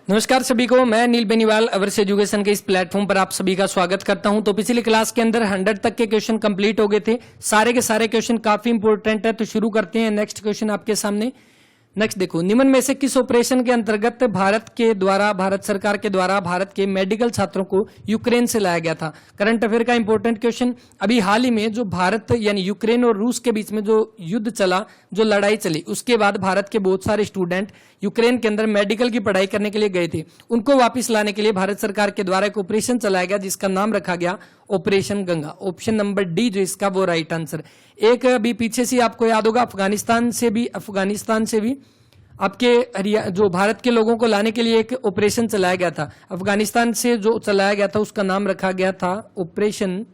नमस्कार सभी को, मैं नील बेनीवाल अवर्स एजुकेशन के इस प्लेटफॉर्म पर आप सभी का स्वागत करता हूं। तो पिछली क्लास के अंदर 100 तक के क्वेश्चन कंप्लीट हो गए थे। सारे के सारे क्वेश्चन काफी इंपॉर्टेंट है, तो शुरू करते हैं। नेक्स्ट क्वेश्चन आपके सामने। नेक्स्ट देखो, निम्न में से किस ऑपरेशन के अंतर्गत भारत सरकार के द्वारा भारत के मेडिकल छात्रों को यूक्रेन से लाया गया था। करंट अफेयर का इंपॉर्टेंट क्वेश्चन। अभी हाल ही में जो भारत यानी यूक्रेन और रूस के बीच में जो युद्ध चला, जो लड़ाई चली, उसके बाद भारत के बहुत सारे स्टूडेंट यूक्रेन के अंदर मेडिकल की पढ़ाई करने के लिए गए थे। उनको वापस लाने के लिए भारत सरकार के द्वारा एक ऑपरेशन चलाया गया, जिसका नाम रखा गया operation Ganga. Option number D जो इसका वो राइट आंसर। एक अभी पीछे से आपको याद होगा, अफगानिस्तान से भी आपके जो भारत के लोगों को लाने के लिए एक ऑपरेशन चलाया गया था। अफगानिस्तान से जो चलाया गया था उसका नाम रखा गया था ऑपरेशन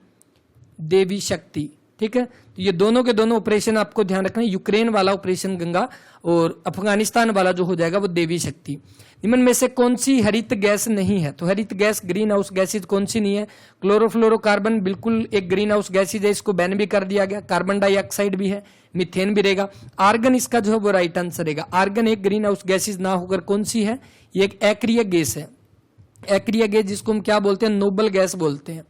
देवी शक्ति। ठीक है, तो ये दोनों के दोनों ऑपरेशन आपको ध्यान रखना है। यूक्रेन वाला ऑपरेशन गंगा और अफगानिस्तान वाला जो हो जाएगा वो देवी शक्ति। निम्न में से कौन सी हरित गैस नहीं है? तो हरित गैस ग्रीन हाउस गैसेज कौन सी नहीं है? क्लोरोफ्लोरोकार्बन बिल्कुल एक ग्रीन हाउस गैसेज है, इसको बैन भी कर दिया गया। कार्बन डाइऑक्साइड भी है, मीथेन भी रहेगा। आर्गन इसका जो है वो राइट आंसर रहेगा। आर्गन एक ग्रीन हाउस गैसेज ना होकर कौन सी है? ये एक एक्रिय गैस है। एक्रिय गैस जिसको हम क्या बोलते हैं? नोबल गैस बोलते हैं।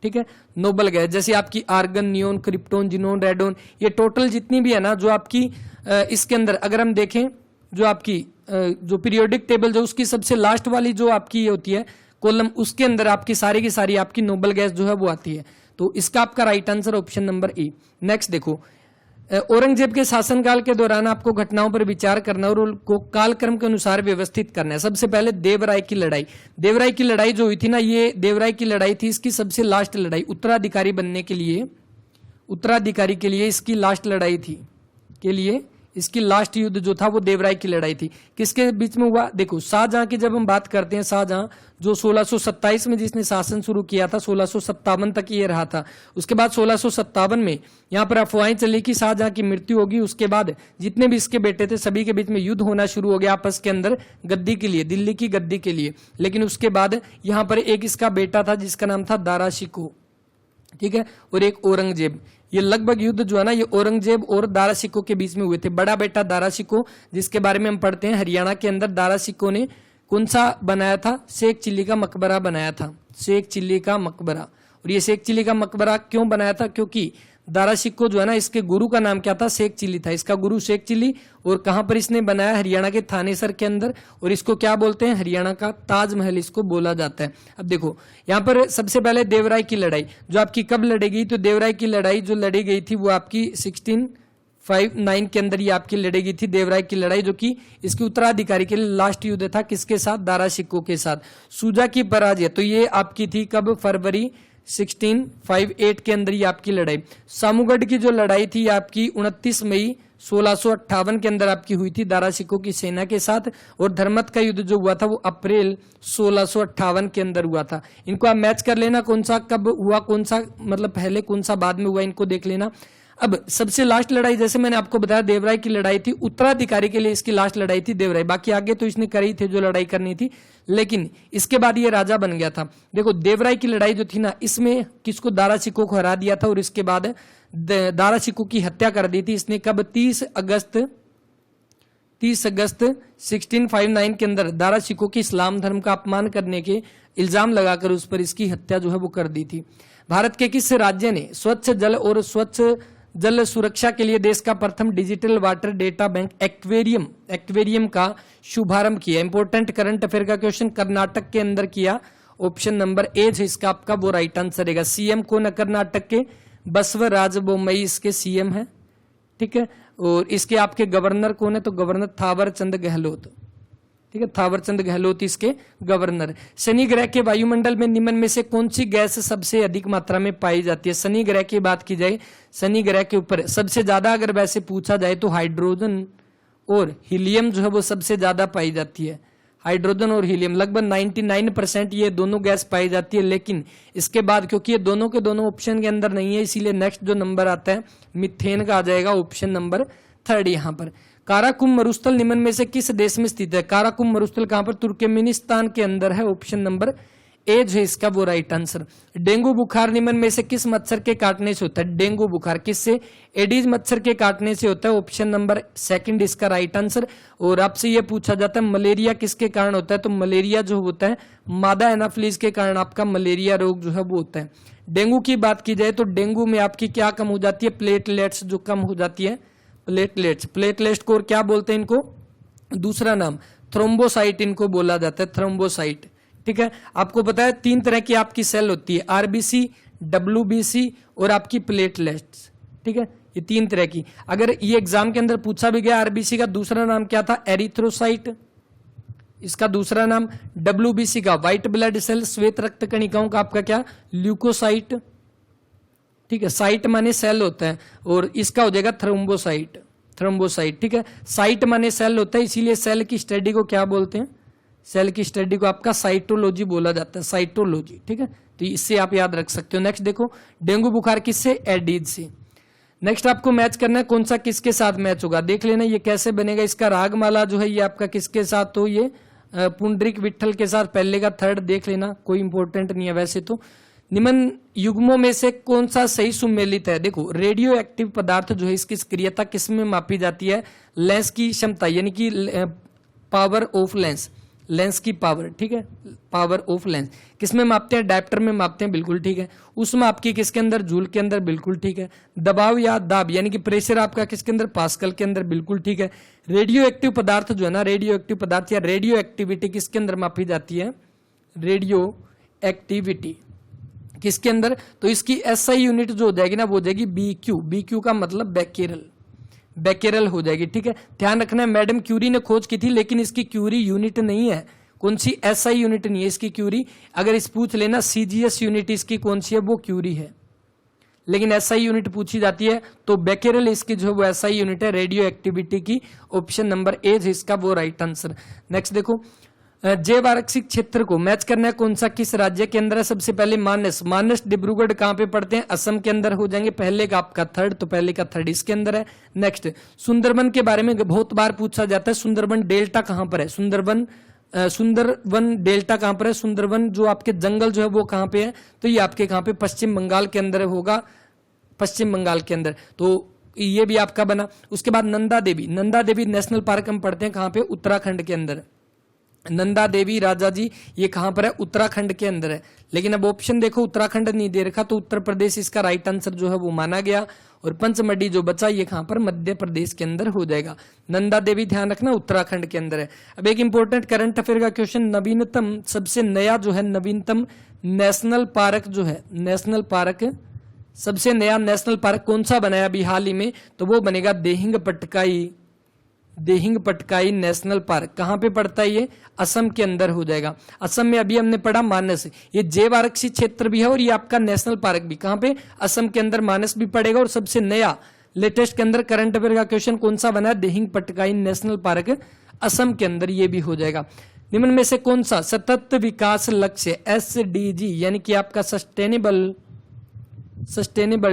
ठीक है, नोबल गैस। जैसे आपकी argon, neon, krypton, xenon, radon, ये टोटल जितनी भी है ना, जो आपकी इसके अंदर अगर हम देखें, जो आपकी जो पीरियोडिक टेबल जो उसकी सबसे लास्ट वाली जो आपकी ये होती है कॉलम, उसके अंदर आपकी सारी की सारी आपकी नोबल गैस जो है वो आती है। तो इसका आपका right answer option number A. Next देखो, औरंगजेब के शासनकाल के दौरान आपको घटनाओं पर विचार करना और उनको कालक्रम के अनुसार व्यवस्थित करना है। सबसे पहले देवराय की लड़ाई। देवराय की लड़ाई जो हुई थी ना, ये देवराय की लड़ाई थी, इसकी सबसे लास्ट लड़ाई उत्तराधिकारी बनने के लिए, उत्तराधिकारी के लिए इसकी लास्ट लड़ाई थी, के लिए इसकी लास्ट युद्ध जो था वो देवराय की लड़ाई थी। किसके बीच में हुआ? देखो, शाहजहां की जब हम बात करते हैं, शाहजहां जो 1627 में जिसने शासन शुरू किया था, 1657 तक ये रहा था। उसके बाद 1657 में यहाँ पर अफवाहें चली कि शाहजहां की मृत्यु होगी। उसके बाद जितने भी इसके बेटे थे सभी के बीच में युद्ध होना शुरू हो गया आपस के अंदर, गद्दी के लिए, दिल्ली की गद्दी के लिए। लेकिन उसके बाद यहाँ पर एक इसका बेटा था जिसका नाम था दारा शिकोह, ठीक है, और एक औरंगजेब। ये लगभग युद्ध जो है ना, ये औरंगजेब और दारा शिकोह के बीच में हुए थे। बड़ा बेटा दारा शिकोह, जिसके बारे में हम पढ़ते हैं हरियाणा के अंदर, दारा शिकोह ने कौन सा बनाया था? शेख चिल्ली का मकबरा बनाया था, शेख चिल्ली का मकबरा। और ये शेख चिल्ली का मकबरा क्यों बनाया था? क्योंकि दारा शिकोह जो है ना, इसके गुरु का नाम क्या था? शेख चिल्ली था। इसका गुरु शेख चिल्ली। और कहां पर इसने बनाया? हरियाणा के थानेसर के अंदर। और इसको क्या बोलते हैं? हरियाणा का ताजमहल इसको बोला जाता है। अब देखो, यहां पर सबसे पहले देवराय की लड़ाई जो आपकी कब लड़ी गई? तो देवराय की लड़ाई जो लड़ी गई थी वो आपकी 1659 के अंदर ये आपकी लड़ी गई थी देवराय की लड़ाई, जो कि इसके उत्तराधिकारी के लिए लास्ट युद्ध था। किसके साथ? दारा शिकोह के साथ। सूजा की पराजय तो ये आपकी थी कब? फरवरी 1658 के अंदर ये आपकी लड़ाई। सामूगढ़ की जो लड़ाई थी आपकी 29 मई 1658 के अंदर आपकी हुई थी दारा शिकोह की सेना के साथ। और धर्मत का युद्ध जो हुआ था वो अप्रैल 1658 के अंदर हुआ था। इनको आप मैच कर लेना, कौन सा कब हुआ, कौन सा मतलब पहले, कौन सा बाद में हुआ, इनको देख लेना। अब सबसे लास्ट लड़ाई जैसे मैंने आपको बताया देवराय की लड़ाई थी, उत्तराधिकारी के लिए इसकी लास्ट लड़ाई थी देवराय। बाकी आगे तो इसने करी थी जो लड़ाई करनी थी, लेकिन इसके बाद ये राजा बन गया था। देखो, देवराय की लड़ाई जो थी ना, इसमें किसको? दारा शिकोह को हरा दिया था। और इसके बाद दारा शिकोह की हत्या कर दी थी इसने कब? 30 अगस्त 1659 के अंदर दारा शिकोह की इस्लाम धर्म का अपमान करने के इल्जाम लगाकर उस पर इसकी हत्या जो है वो कर दी थी। भारत के किस राज्य ने स्वच्छ जल और स्वच्छ जल सुरक्षा के लिए देश का प्रथम digital water data bank aquarium का शुभारंभ किया? इंपोर्टेंट करंट अफेयर का क्वेश्चन। कर्नाटक के अंदर किया। ऑप्शन नंबर ए है इसका आपका वो राइट आंसर रहेगा। सीएम कौन है कर्नाटक के? बसवराज बोम्मई इसके सीएम है। ठीक है, और इसके आपके गवर्नर कौन है? तो गवर्नर थावर चंद गहलोत। ठीक है, थावरचंद गहलोत इसके गवर्नर। शनि ग्रह के वायुमंडल में निम्न में से कौन सी गैस सबसे अधिक मात्रा में पाई जाती है? शनि ग्रह की बात की जाए, शनि ग्रह के ऊपर सबसे ज्यादा अगर वैसे पूछा जाए तो हाइड्रोजन और हीलियम जो है वो सबसे ज्यादा पाई जाती है। हाइड्रोजन और हीलियम लगभग 99% ये दोनों गैस पाई जाती है। लेकिन इसके बाद क्योंकि ये दोनों के दोनों ऑप्शन के अंदर नहीं है, इसीलिए नेक्स्ट जो नंबर आता है मीथेन का आ जाएगा, ऑप्शन नंबर 3 यहाँ पर। काराकुम मरुस्थल निम्न में से किस देश में स्थित है? काराकुम मरुस्थल कहां पर? तुर्कमेनिस्तान के अंदर है, ऑप्शन नंबर ए जो है इसका वो राइट आंसर। डेंगू बुखार निम्न में से किस मच्छर के काटने से होता है? डेंगू बुखार किससे? एडीज मच्छर के काटने से होता है। ऑप्शन नंबर सेकंड इसका राइट आंसर। और आपसे ये पूछा जाता है मलेरिया किसके कारण होता है? तो मलेरिया जो होता है मादा एनाफिलीज के कारण आपका मलेरिया रोग जो है वो होता है। डेंगू की बात की जाए तो डेंगू में आपकी क्या कम हो जाती है? प्लेटलेट्स जो कम हो जाती है, प्लेटलेट्स। प्लेटलेट्स को और क्या बोलते हैं इनको? दूसरा नाम थ्रोम्बोसाइट इनको बोला जाता है, थ्रोम्बोसाइट। ठीक है, आपको पता है 3 तरह की आपकी सेल होती है, आरबीसी, डब्ल्यूबीसी और आपकी प्लेटलेट्स। ठीक है, ये 3 तरह की। अगर ये एग्जाम के अंदर पूछा भी गया आरबीसी का दूसरा नाम क्या था? एरिथ्रोसाइट। इसका दूसरा नाम डब्ल्यूबीसी का व्हाइट ब्लड सेल, श्वेत रक्त कणिकाओं का आपका क्या? ल्यूकोसाइट। ठीक है, साइट माने सेल होता है और इसका हो जाएगा थ्रोम्बोसाइट, थ्रोम्बोसाइट। ठीक है, साइट माने सेल होता है, इसीलिए सेल की स्टडी को क्या बोलते हैं? सेल की स्टडी को आपका साइटोलॉजी बोला जाता है, साइटोलॉजी। ठीक है, तो इससे आप याद रख सकते हो। नेक्स्ट देखो, डेंगू बुखार किससे? एडीज से। नेक्स्ट आपको मैच करना है कौन सा किसके साथ मैच होगा, देख लेना ये कैसे बनेगा। इसका रागमाला जो है ये आपका किसके साथ? तो ये पुंडरीक विठल के साथ, पहले का थर्ड देख लेना, कोई इंपॉर्टेंट नहीं है वैसे तो। निम्न युग्मों में से कौन सा सही सुमेलित है? देखो, रेडियो एक्टिव पदार्थ जो है इसकी सक्रियता किस में मापी जाती है? लेंस की क्षमता यानी कि पावर ऑफ लेंस, लेंस की पावर। ठीक है, पावर ऑफ लेंस किसमें मापते हैं? डायप्टर में मापते हैं, बिल्कुल ठीक है। उष्मा आपकी किसके अंदर? जूल के अंदर, बिल्कुल ठीक है। दबाव या दाब यानी कि प्रेशर आपका किसके अंदर? पास्कल के अंदर, बिल्कुल ठीक है। रेडियो एक्टिव पदार्थ जो है ना, रेडियो एक्टिव पदार्थ या रेडियो एक्टिविटी किसके अंदर मापी जाती है? रेडियो एक्टिविटी किसके अंदर? तो इसकी एसआई यूनिट जो हो जाएगी ना वो हो जाएगी BQ। BQ का मतलब बैकेरल, बैकेरल हो जाएगी। ठीक है, ध्यान रखना है मैडम क्यूरी ने खोज की थी लेकिन इसकी क्यूरी यूनिट नहीं है। कौन सी? एसआई यूनिट नहीं है इसकी क्यूरी। अगर इस पूछ लेना CGS यूनिट इसकी कौन सी है? वो क्यूरी है। लेकिन एसआई यूनिट पूछी जाती है तो बैकेरल इसकी जो है वो एसआई यूनिट है रेडियो एक्टिविटी की। ऑप्शन नंबर ए इसका वो राइट आंसर। नेक्स्ट देखो, जैव आरक्षित क्षेत्र को मैच करना है कौन सा किस राज्य के अंदर है? सबसे पहले मानस। मानस डिब्रूगढ़ कहां पे पड़ते हैं? असम के अंदर हो जाएंगे। पहले का आपका थर्ड, तो पहले का थर्ड इसके अंदर है। नेक्स्ट, सुंदरबन के बारे में बहुत बार पूछा जाता है, सुंदरबन डेल्टा कहां पर है? सुंदरबन डेल्टा कहां पर है? सुंदरबन जो आपके जंगल जो है वो कहां पे है? तो ये आपके कहां पे? पश्चिम बंगाल के अंदर होगा, पश्चिम बंगाल के अंदर। तो ये भी आपका बना। उसके बाद नंदा देवी, नंदा देवी नेशनल पार्क हम पढ़ते हैं कहां पे? उत्तराखंड के अंदर। नंदा देवी राजा जी ये कहां पर है? उत्तराखंड के अंदर है। लेकिन अब ऑप्शन देखो उत्तराखंड नहीं दे रखा तो उत्तर प्रदेश इसका राइट आंसर जो है वो माना गया। और पंचमढ़ी जो बचा ये कहां पर? मध्य प्रदेश के अंदर हो जाएगा। नंदा देवी ध्यान रखना उत्तराखंड के अंदर है। अब एक इंपॉर्टेंट करंट अफेयर का क्वेश्चन, नवीनतम सबसे नया जो है नवीनतम नेशनल पार्क जो है, नेशनल पार्क सबसे नया नेशनल पार्क कौन सा बनाया अभी हाल ही में? तो वो बनेगा देहिंग पटकाई, देहिंग पटकाई नेशनल पार्क। कहां पे पड़ता है ये? असम के अंदर हो जाएगा। असम में अभी हमने पढ़ा मानस, ये जैव आरक्षित क्षेत्र भी है और ये आपका नेशनल पार्क भी कहां पे? असम के अंदर मानस भी पड़ेगा। और सबसे नया लेटेस्ट के अंदर करंट अफेयर का क्वेश्चन कौन सा बना है? देहिंग पटकाई नेशनल पार्क असम के अंदर ये भी हो जाएगा। निम्न में से कौन सा सतत विकास लक्ष्य SDG यानी कि आपका सस्टेनेबल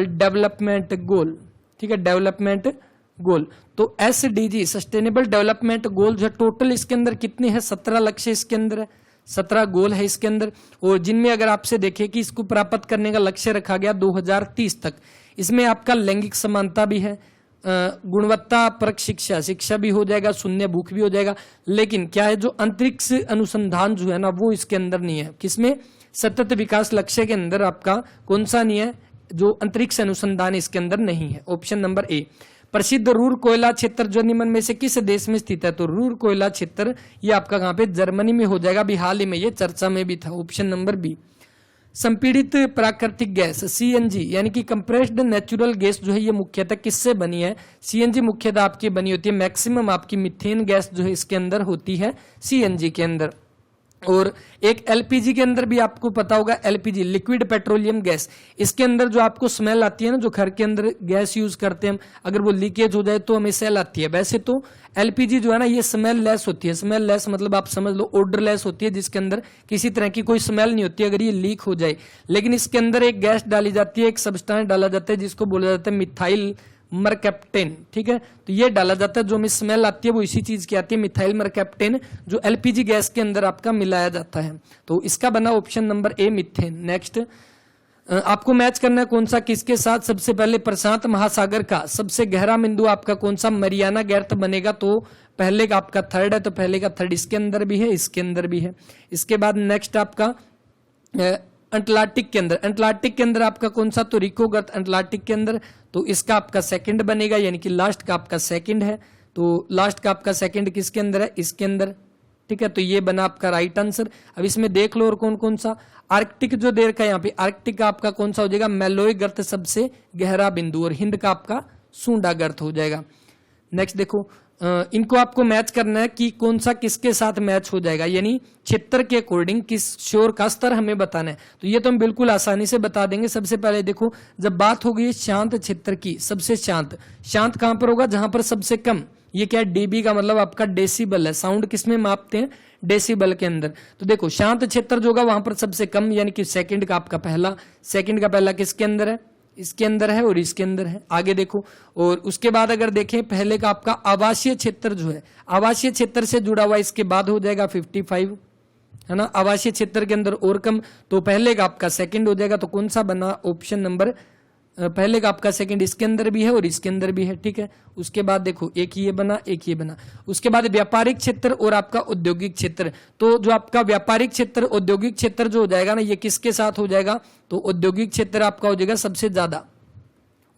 डेवलपमेंट गोल, ठीक है, डेवलपमेंट गोल। तो SDG सस्टेनेबल डेवलपमेंट गोल जो टोटल इसके अंदर कितने हैं? 17 लक्ष्य इसके अंदर है, 17 गोल है इसके अंदर। और जिनमें अगर आपसे देखें कि इसको प्राप्त करने का लक्ष्य रखा गया 2030 तक, इसमें आपका लैंगिक समानता भी है, गुणवत्ता परक शिक्षा, शिक्षा भी हो जाएगा, शून्य भूख भी हो जाएगा। लेकिन क्या है, जो अंतरिक्ष अनुसंधान जो है ना वो इसके अंदर नहीं है। किसमें? सतत विकास लक्ष्य के अंदर आपका कौन सा नहीं है? जो अंतरिक्ष अनुसंधान इसके अंदर नहीं है। Option number A. प्रसिद्ध रूर कोयला क्षेत्र जो निम्न में से किस देश में स्थित है? तो रूर कोयला क्षेत्र ये आपका कहां पे? जर्मनी में हो जाएगा। अभी हाल ही में ये चर्चा में भी था। Option number B. संपीड़ित प्राकृतिक गैस CNG यानी कि कंप्रेस्ड नेचुरल गैस जो है ये मुख्यतः किससे बनी है? CNG मुख्यतः आपकी बनी होती है, मैक्सिमम आपकी मीथेन गैस जो है इसके अंदर होती है CNG के अंदर। और एक LPG के अंदर भी आपको पता होगा, LPG लिक्विड पेट्रोलियम गैस, इसके अंदर जो आपको स्मेल आती है ना, जो घर के अंदर गैस यूज करते हैं, अगर वो लीकेज हो जाए तो हमें सेल आती है। वैसे तो LPG जो है ना ये स्मेल लेस होती है। स्मेल लेस मतलब आप समझ लो ऑर्डर लेस होती है, जिसके अंदर किसी तरह की कोई स्मेल नहीं होती अगर ये लीक हो जाए। लेकिन इसके अंदर एक गैस डाली जाती है, एक सब्सटेंस डाला जाता है जिसको बोला जाता है मिथाइल मरकैप्टेन, ठीक है। तो ये डाला जाता है, जो हमें स्मेल आती है वो इसी चीज की आती है, मिथाइल मरकैप्टेन, जो एलपीजी गैस के अंदर आपका मिलाया जाता है। तो इसका बना option number A methane. Next आपको मैच करना है कौन सा किसके साथ। सबसे पहले प्रशांत महासागर का सबसे गहरा बिंदु आपका कौन सा, मरियाना गर्त बनेगा। तो पहले का आपका थर्ड है, तो पहले का थर्ड इसके अंदर भी है, इसके अंदर भी है। इसके बाद नेक्स्ट आपका अंटार्कटिक के अंदर, अंटार्कटिक के अंदर आपका कौन सा, तो रिको गर्त अंटार्कटिक के अंदर। तो इसका आपका सेकंड बनेगा, यानी कि लास्ट का आपका सेकंड है। तो लास्ट का आपका सेकंड किसके अंदर है, इसके अंदर, ठीक है। तो ये बना आपका राइट आंसर। अब इसमें देख लो और कौन कौन सा। आर्कटिक जो दे रखा है यहाँ पे, आर्कटिक का आपका कौन सा हो जाएगा, मेलोय गर्त सबसे गहरा बिंदु, और हिंद का आपका सूंडा गर्त हो जाएगा। नेक्स्ट देखो, इनको आपको मैच करना है कि कौन सा किसके साथ मैच हो जाएगा, यानी क्षेत्र के अकॉर्डिंग किस शोर का स्तर हमें बताना है। तो ये तो हम बिल्कुल आसानी से बता देंगे। सबसे पहले देखो, जब बात होगी शांत क्षेत्र की, सबसे शांत, शांत कहां पर होगा, जहां पर सबसे कम, ये क्या है, डीबी का मतलब आपका डेसिबल है। साउंड किसमें मापते हैं, डेसिबल के अंदर। तो देखो शांत क्षेत्र जो होगा वहां पर सबसे कम, यानी कि सेकंड का आपका पहला, सेकंड का पहला किसके अंदर है, इसके अंदर है और इसके अंदर है। आगे देखो, और उसके बाद अगर देखें पहले का आपका आवासीय क्षेत्र जो है, आवासीय क्षेत्र से जुड़ा हुआ, इसके बाद हो जाएगा 55, है ना। आवासीय क्षेत्र के अंदर और कम, तो पहले का आपका सेकंड हो जाएगा। तो कौन सा बना, ऑप्शन नंबर पहले का आपका सेकंड इसके अंदर भी है और इसके अंदर भी है, ठीक है। उसके बाद देखो एक ये बना, एक ये बना। उसके बाद व्यापारिक क्षेत्र और आपका औद्योगिक क्षेत्र। तो जो आपका व्यापारिक क्षेत्र, औद्योगिक क्षेत्र जो हो जाएगा ना, ये किसके साथ हो जाएगा, तो औद्योगिक क्षेत्र आपका हो जाएगा सबसे ज्यादा,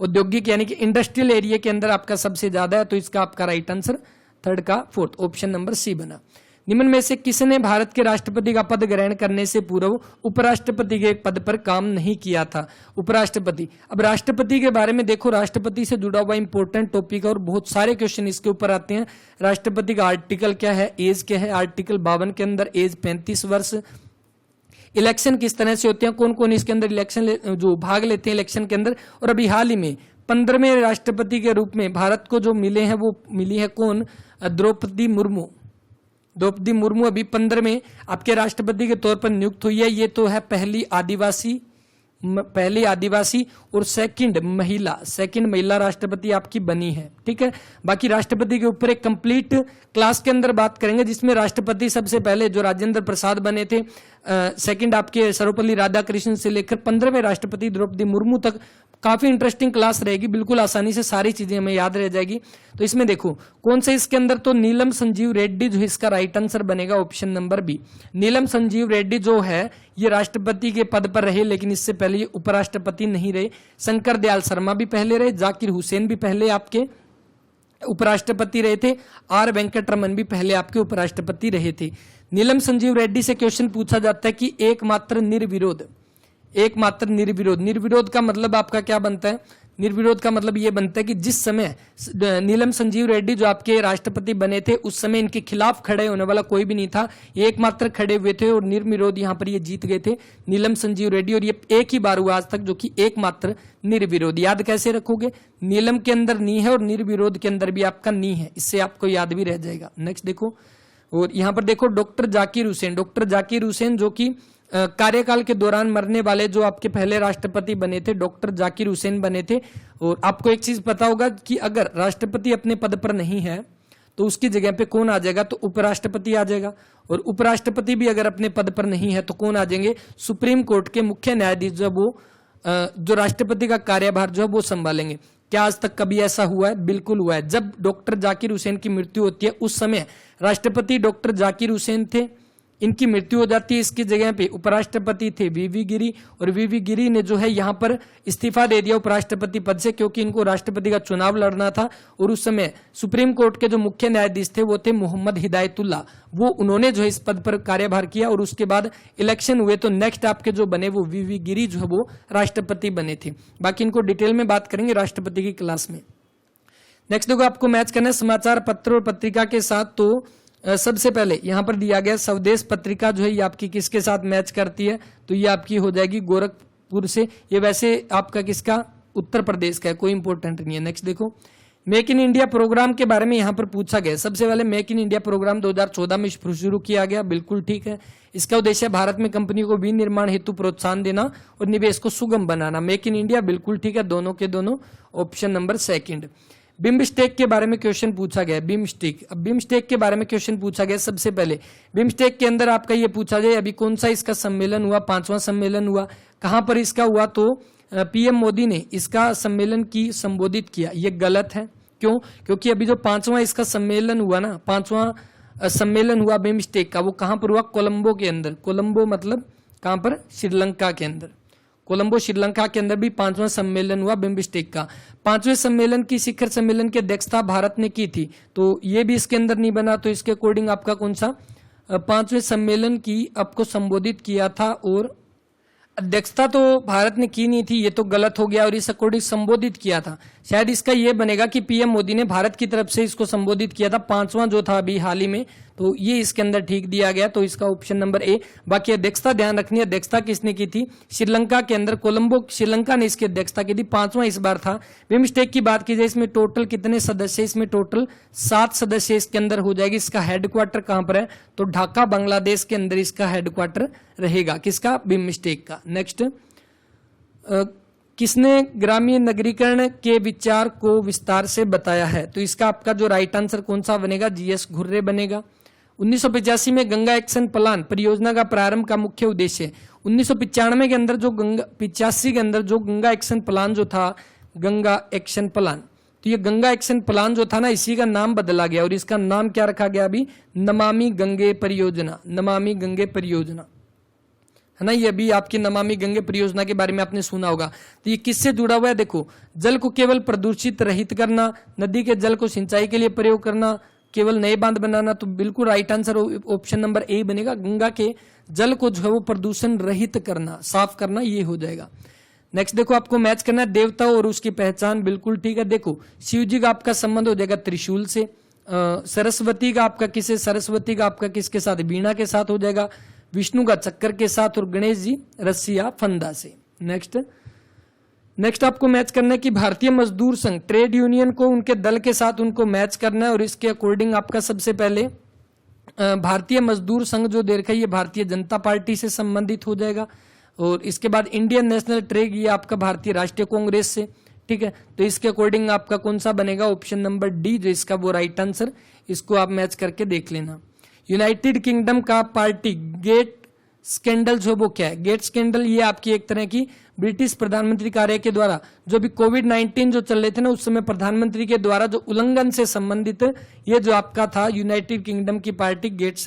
औद्योगिक यानी कि इंडस्ट्रियल एरिया के अंदर आपका सबसे ज्यादा है। तो इसका आपका राइट आंसर थर्ड का फोर्थ, ऑप्शन नंबर सी बना। निम्न में से किसने भारत के राष्ट्रपति का पद ग्रहण करने से पूर्व उपराष्ट्रपति के पद पर काम नहीं किया था। उपराष्ट्रपति, अब राष्ट्रपति के बारे में देखो, राष्ट्रपति से जुड़ा हुआ इंपॉर्टेंट टॉपिक है और बहुत सारे क्वेश्चन इसके ऊपर आते हैं। राष्ट्रपति का आर्टिकल क्या है, एज क्या है, आर्टिकल 52 के अंदर एज 35 वर्ष। इलेक्शन किस तरह से होते हैं, कौन कौन इसके अंदर इलेक्शन जो भाग लेते हैं इलेक्शन के अंदर। और अभी हाल ही में 15वें राष्ट्रपति के रूप में भारत को जो मिले हैं, वो मिली है कौन, द्रौपदी मुर्मू। द्रौपदी मुर्मू अभी 15 में आपके राष्ट्रपति के तौर पर नियुक्त हुई है। ये तो है पहली आदिवासी और सेकंड महिला राष्ट्रपति आपकी बनी है, ठीक है। बाकी राष्ट्रपति के ऊपर एक कंप्लीट क्लास के अंदर बात करेंगे, जिसमें राष्ट्रपति सबसे पहले जो राजेंद्र प्रसाद बने थे, सेकंड आपके सर्वपल्ली राधाकृष्णन से लेकर 15वें राष्ट्रपति द्रौपदी मुर्मू तक। काफी इंटरेस्टिंग क्लास रहेगी, बिल्कुल आसानी से सारी चीजें हमें याद रह जाएगी। तो इसमें देखो कौन से इसके अंदर, तो नीलम संजीव रेड्डी जो इसका राइट आंसर बनेगा, ऑप्शन नंबर बी। नीलम संजीव रेड्डी जो है ये राष्ट्रपति के पद पर रहे, लेकिन इससे पहले ये उपराष्ट्रपति नहीं रहे। शंकर दयाल शर्मा भी पहले रहे, जाकिर हुसैन भी पहले आपके उपराष्ट्रपति रहे थे, आर वेंकटरमन भी पहले आपके उपराष्ट्रपति रहे थे। नीलम संजीव रेड्डी से क्वेश्चन पूछा जाता है कि एकमात्र निर्विरोध, निर्विरोध का मतलब आपका क्या बनता है, निर्विरोध का मतलब ये बनता है कि जिस समय नीलम संजीव रेड्डी जो आपके राष्ट्रपति बने थे, उस समय इनके खिलाफ खड़े होने वाला कोई भी नहीं था, ये एकमात्र खड़े हुए थे और निर्विरोध यहाँ पर ये जीत गए थे, नीलम संजीव रेड्डी। और ये एक ही बार हुआ आज तक जो कि एकमात्र निर्विरोध। याद कैसे रखोगे, नीलम के अंदर नी है और निर्विरोध के अंदर भी आपका नी है, इससे आपको याद भी रह जाएगा। नेक्स्ट देखो, और यहाँ पर देखो डॉक्टर जाकिर हुसैन जो कि कार्यकाल के दौरान मरने वाले जो आपके पहले राष्ट्रपति बने थे, डॉक्टर जाकिर हुसैन बने थे। और आपको एक चीज पता होगा कि अगर राष्ट्रपति अपने पद पर नहीं है तो उसकी जगह पे कौन आ जाएगा, तो उपराष्ट्रपति आ जाएगा। और उपराष्ट्रपति भी अगर अपने पद पर नहीं है तो कौन आ जाएंगे, सुप्रीम कोर्ट के मुख्य न्यायाधीश जो वो जो राष्ट्रपति का कार्यभार जो है वो संभालेंगे। क्या आज तक कभी ऐसा हुआ है, बिल्कुल हुआ है। जब डॉक्टर जाकिर हुसैन की मृत्यु होती है उस समय राष्ट्रपति डॉक्टर जाकिर हुसैन थे, इनकी मृत्यु हो जाती है, इसकी जगह पे उपराष्ट्रपति थे वीवी गिरी, और वीवी गिरी ने जो है यहाँ पर इस्तीफा दे दिया उपराष्ट्रपति पद से, क्योंकि इनको राष्ट्रपति का चुनाव लड़ना था। और उस समय सुप्रीम कोर्ट के जो मुख्य न्यायाधीश थे वो थे मोहम्मद हिदायतुल्ला, वो उन्होंने जो है इस पद पर कार्यभार किया। और उसके बाद इलेक्शन हुए तो नेक्स्ट आपके जो बने वो वीवी गिरी जो है वो राष्ट्रपति बने थे। बाकी इनको डिटेल में बात करेंगे राष्ट्रपति की क्लास में। नेक्स्ट देखो, आपको मैच करना है समाचार पत्र और पत्रिका के साथ। तो सबसे पहले यहां पर दिया गया स्वदेश पत्रिका जो है ये आपकी किसके साथ मैच करती है, तो ये आपकी हो जाएगी गोरखपुर से। ये वैसे आपका किसका, उत्तर प्रदेश का है, कोई इंपॉर्टेंट नहीं है। नेक्स्ट देखो, मेक इन इंडिया प्रोग्राम के बारे में यहां पर पूछा गया। सबसे पहले मेक इन इंडिया प्रोग्राम 2014 में शुरू किया गया, बिल्कुल ठीक है। इसका उद्देश्य भारत में कंपनियों को विनिर्माण हेतु प्रोत्साहन देना और निवेश को सुगम बनाना। मेक इन इंडिया बिल्कुल ठीक है, दोनों के दोनों। Option number second. बिम्स्टेक के बारे में क्वेश्चन पूछा गया, बिम्स्टेक। अब बिम्स्टेक के बारे में क्वेश्चन पूछा गया। सबसे पहले बिम्स्टेक के अंदर आपका ये पूछा जाए अभी कौन सा इसका सम्मेलन हुआ, 5वां सम्मेलन हुआ, कहां पर इसका हुआ, तो पीएम मोदी ने इसका सम्मेलन की संबोधित किया। ये गलत है, क्यों? क्योंकि अभी जो 5वां इसका सम्मेलन हुआ ना, 5वां सम्मेलन हुआ बिम्स्टेक का, वो कहां पर हुआ? कोलंबो के अंदर। कोलंबो मतलब कहां पर? श्रीलंका के अंदर। कोलंबो श्रीलंका के अंदर भी 5वां सम्मेलन हुआ बिम्स्टेक का। 5वें सम्मेलन की शिखर सम्मेलन की अध्यक्षता भारत ने की थी, तो ये भी इसके अंदर नहीं बना। तो इसके अकॉर्डिंग आपका कौन सा 5वें सम्मेलन की आपको संबोधित किया था और अध्यक्षता तो भारत ने की नहीं थी, ये तो गलत हो गया। और इस अकॉर्डिंग संबोधित किया था, शायद इसका ये बनेगा कि पीएम मोदी ने भारत की तरफ से इसको संबोधित किया था, 5वां जो था अभी हाल ही में, तो ये इसके अंदर ठीक दिया गया। तो इसका ऑप्शन नंबर ए। बाकी अध्यक्षता ध्यान रखनी है, अध्यक्षता किसने की थी? श्रीलंका के अंदर, कोलंबो श्रीलंका ने इसकी अध्यक्षता की थी। 5वां इस बार था। बिम्स्टेक की बात की जाए, इसमें टोटल कितने सदस्य? इसमें टोटल 7 सदस्य इसके अंदर हो जाएगी। इसका हेडक्वार्टर कहां पर है? तो ढाका बांग्लादेश के अंदर इसका हेडक्वार्टर रहेगा। किसका? बिम्स्टेक का। नेक्स्ट, किसने ग्रामीण नगरीकरण के विचार को विस्तार से बताया है? तो इसका आपका जो राइट आंसर कौन सा बनेगा? जीएस घुर्रे बनेगा। 1985 में गंगा एक्शन प्लान परियोजना का प्रारंभ का मुख्य उद्देश्य। 1995 के अंदर जो 85 के अंदर जो गंगा एक्शन प्लान जो था, गंगा एक्शन प्लान, तो ये गंगा एक्शन प्लान जो था ना, इसी का नाम बदला गया और इसका नाम क्या रखा गया अभी? नमामि गंगे परियोजना। नमामि गंगे परियोजना है ना, ये अभी आपकी नमामि गंगे परियोजना के बारे में आपने सुना होगा। तो ये किससे जुड़ा हुआ है? देखो, जल को केवल प्रदूषित रहित करना, नदी के जल को सिंचाई के लिए प्रयोग करना, केवल नए बांध बनाना। तो बिल्कुल right answer option number A बनेगा। गंगा के जल को जो है वो प्रदूषण रहित करना, साफ करना, ये हो जाएगा। नेक्स्ट देखो, आपको मैच करना है देवता और उसकी पहचान, बिल्कुल ठीक है। देखो, शिव जी का आपका संबंध हो जाएगा त्रिशूल से। सरस्वती का आपका किसे? सरस्वती का आपका किसके साथ? वीणा के साथ हो जाएगा। विष्णु का चक्कर के साथ और गणेश जी रस्सी या फंदा से। नेक्स्ट आपको मैच करना है कि भारतीय मजदूर संघ ट्रेड यूनियन को उनके दल के साथ उनको मैच करना है और इसके अकॉर्डिंग आपका सबसे पहले भारतीय मजदूर संघ जो दे रखा है ये भारतीय जनता पार्टी से संबंधित हो जाएगा और इसके बाद इंडियन नेशनल ट्रेड ये आपका भारतीय राष्ट्रीय कांग्रेस से। ठीक है, तो इसके अकॉर्डिंग आपका कौन सा बनेगा? ऑप्शन नंबर डी, जो इसका वो राइट आंसर। इसको आप मैच करके देख लेना। यूनाइटेड किंगडम का पार्टी गेट स्कैंडल जो वो क्या है? गेट स्कैंडल ये आपकी एक तरह की ब्रिटिश प्रधानमंत्री कार्यालय के द्वारा जो भी कोविड-19 जो चल रहे थे ना, उस समय प्रधानमंत्री के द्वारा जो उल्लंघन से संबंधित ये जो आपका था यूनाइटेड किंगडम की पार्टी गेट